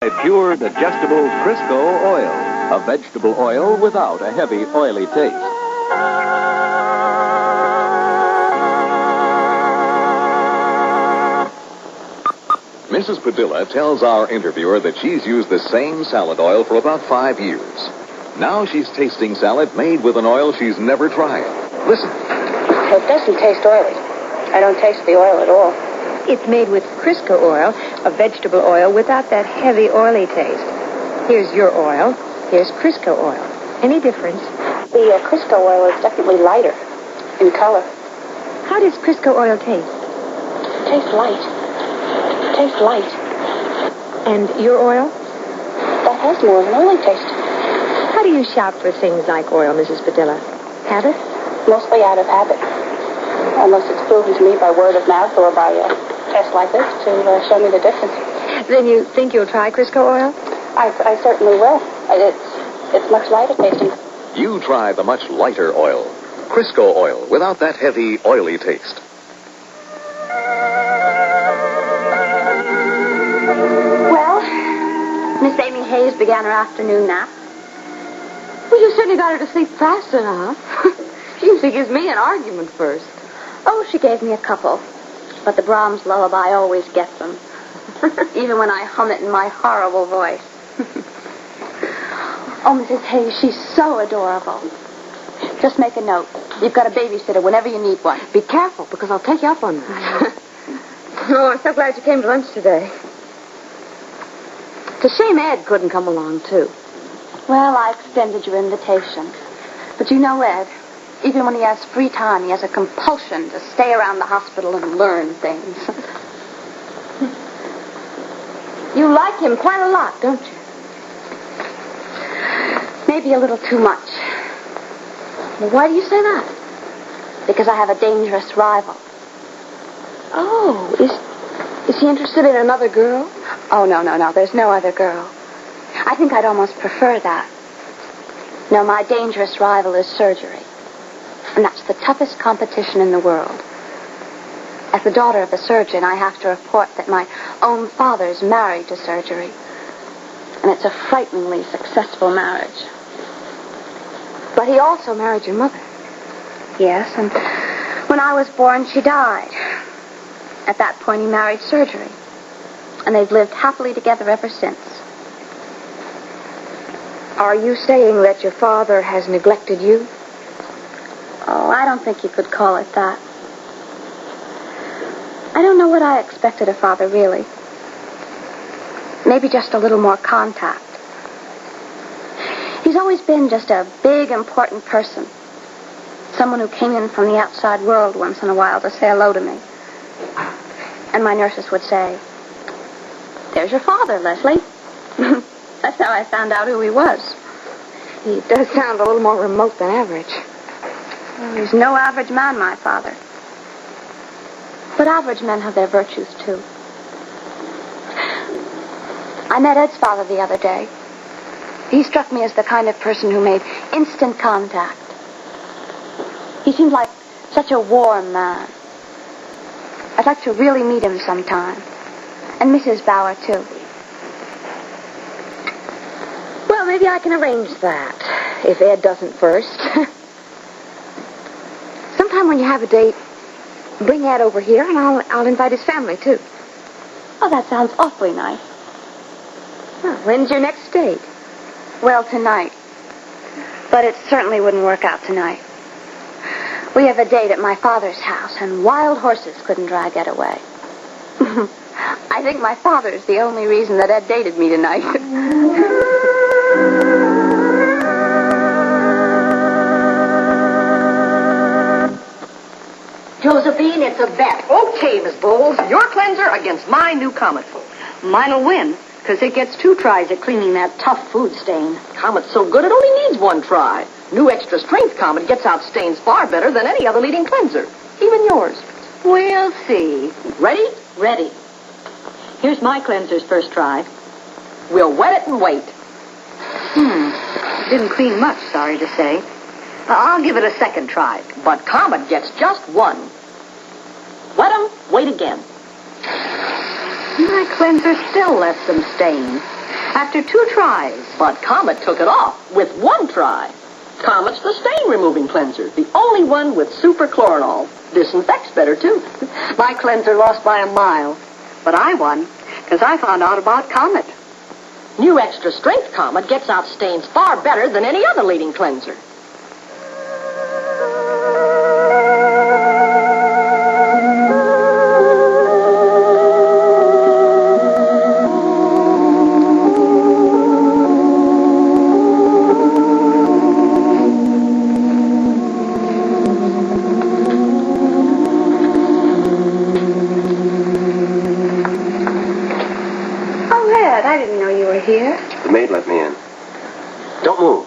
Try pure, digestible Crisco oil, a vegetable oil without a heavy, oily taste. Mrs. Padilla tells our interviewer that she's used the same salad oil for about 5 years. Now she's tasting salad made with an oil she's never tried. Listen. It doesn't taste oily. I don't taste the oil at all. It's made with Crisco oil, a vegetable oil, without that heavy, oily taste. Here's your oil. Here's Crisco oil. Any difference? The Crisco oil is definitely lighter in color. How does Crisco oil taste? It tastes light. It tastes light. And your oil? That has more of an oily taste. How do you shop for things like oil, Mrs. Padilla? Habit? Mostly out of habit. Unless it's proven to me by word of mouth or by tests like this to show me the difference. Then you think you'll try Crisco oil? I certainly will. It's much lighter tasting. You try the much lighter oil, Crisco oil, without that heavy, oily taste. Well, Miss Amy Hayes began her afternoon nap. Well, you certainly got her to sleep fast enough. She usually gives me an argument first. Oh, she gave me a couple. But the Brahms lullaby always gets them. Even when I hum it in my horrible voice. Oh, Mrs. Hayes, she's so adorable. Just make a note. You've got a babysitter whenever you need one. Be careful, because I'll take you up on that. Oh, I'm so glad you came to lunch today. It's a shame Ed couldn't come along, too. Well, I extended your invitation. But you know, Ed, even when he has free time, he has a compulsion to stay around the hospital and learn things. You like him quite a lot, don't you? Maybe a little too much. Well, why do you say that? Because I have a dangerous rival. Oh, is he interested in another girl? Oh, no. There's no other girl. I think I'd almost prefer that. No, my dangerous rival is surgery. And that's the toughest competition in the world. As the daughter of a surgeon, I have to report that my own father's married to surgery. And it's a frighteningly successful marriage. But he also married your mother. Yes, and when I was born, she died. At that point, he married surgery. And they've lived happily together ever since. Are you saying that your father has neglected you? Oh, I don't think you could call it that. I don't know what I expected of father, really. Maybe just a little more contact. He's always been just a big, important person. Someone who came in from the outside world once in a while to say hello to me. And my nurses would say, "There's your father, Leslie." That's how I found out who he was. He does sound a little more remote than average. Well, he's no average man, my father. But average men have their virtues, too. I met Ed's father the other day. He struck me as the kind of person who made instant contact. He seemed like such a warm man. I'd like to really meet him sometime. And Mrs. Bauer, too. Well, maybe I can arrange that, if Ed doesn't first. Sometime when you have a date, bring Ed over here, and I'll invite his family, too. Oh, that sounds awfully nice. Well, when's your next date? Well, tonight. But it certainly wouldn't work out tonight. We have a date at my father's house, and wild horses couldn't drag Ed away. I think my father's the only reason that Ed dated me tonight. Josephine, it's a bet. Okay, Miss Bowles. Your cleanser against my new Comet. Mine'll win, because it gets 2 tries at cleaning that tough food stain. Comet's so good it only needs 1 try. New extra strength Comet gets out stains far better than any other leading cleanser. Even yours. We'll see. Ready? Ready. Here's my cleanser's first try. We'll wet it and wait. Didn't clean much, sorry to say. I'll give it a second try. But Comet gets just 1. Wet 'em, wait again. My cleanser still left some stain. After 2 tries. But Comet took it off with 1 try. Comet's the stain-removing cleanser, the only one with superchlorinol. Disinfects better, too. My cleanser lost by a mile. But I won, because I found out about Comet. New extra-strength Comet gets out stains far better than any other leading cleanser. I didn't know you were here. The maid let me in. Don't move.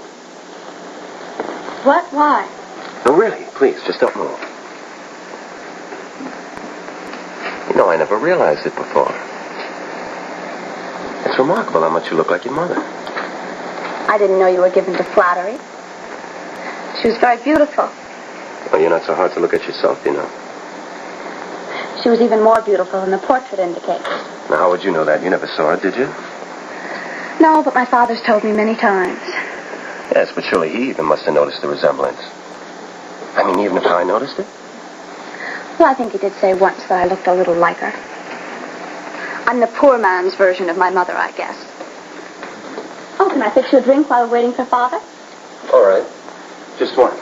What? Why? No, really, please, just don't move. You know, I never realized it before. It's remarkable how much you look like your mother. I didn't know you were given to flattery. She was very beautiful. Well, you're not so hard to look at yourself, you know. She was even more beautiful than the portrait indicates. Now, how would you know that? You never saw her, did you? No, but my father's told me many times. Yes, but surely he even must have noticed the resemblance. I mean, even if I noticed it? Well, I think he did say once that I looked a little like her. I'm the poor man's version of my mother, I guess. Oh, can I fix you a drink while we're waiting for Father? All right. Just one.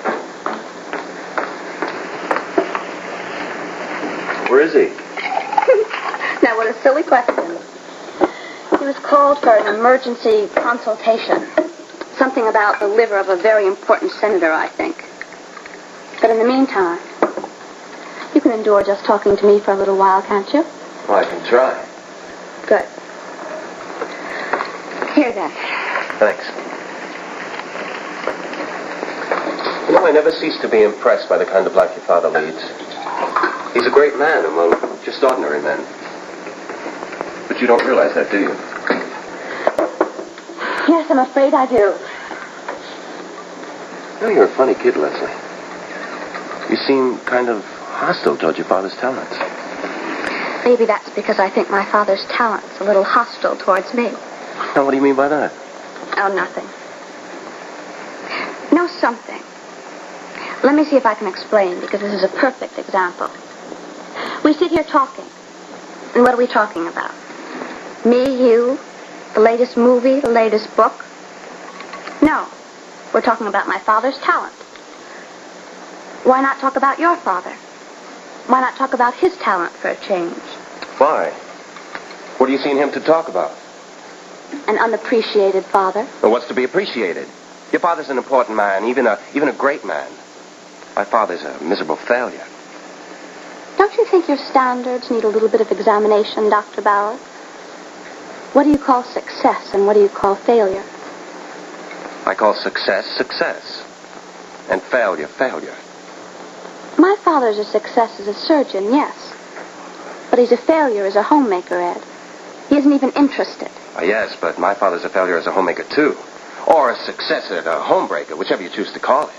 Where is he? Now, what a silly question. He was called for an emergency consultation. Something about the liver of a very important senator, I think. But in the meantime, you can endure just talking to me for a little while, can't you? Well, I can try. Good. Here, then. Thanks. You know, I never cease to be impressed by the kind of life your father leads. He's a great man among just ordinary men. But you don't realize that, do you? Yes, I'm afraid I do. You know, you're a funny kid, Leslie. You seem kind of hostile toward your father's talents. Maybe that's because I think my father's talent's a little hostile towards me. Now, what do you mean by that? Oh, nothing. No, something. Let me see if I can explain, because this is a perfect example. We sit here talking. And what are we talking about? Me, you, the latest movie, the latest book? No. We're talking about my father's talent. Why not talk about your father? Why not talk about his talent for a change? Why? What do you see in him to talk about? An unappreciated father. Well, what's to be appreciated? Your father's an important man, even a great man. My father's a miserable failure. Don't you think your standards need a little bit of examination, Dr. Bauer? What do you call success and what do you call failure? I call success, success. And failure, failure. My father's a success as a surgeon, yes. But he's a failure as a homemaker, Ed. He isn't even interested. Yes, but my father's a failure as a homemaker, too. Or a success as a homebreaker, whichever you choose to call it.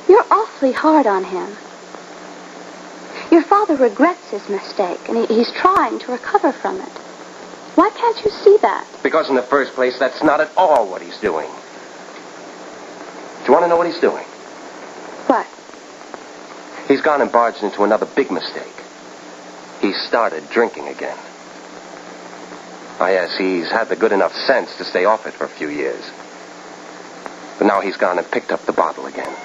You're awfully hard on him. Your father regrets his mistake, and he's trying to recover from it. Why can't you see that? Because in the first place, that's not at all what he's doing. Do you want to know what he's doing? What? He's gone and barged into another big mistake. He started drinking again. Ah, yes, he's had the good enough sense to stay off it for a few years. But now he's gone and picked up the bottle again.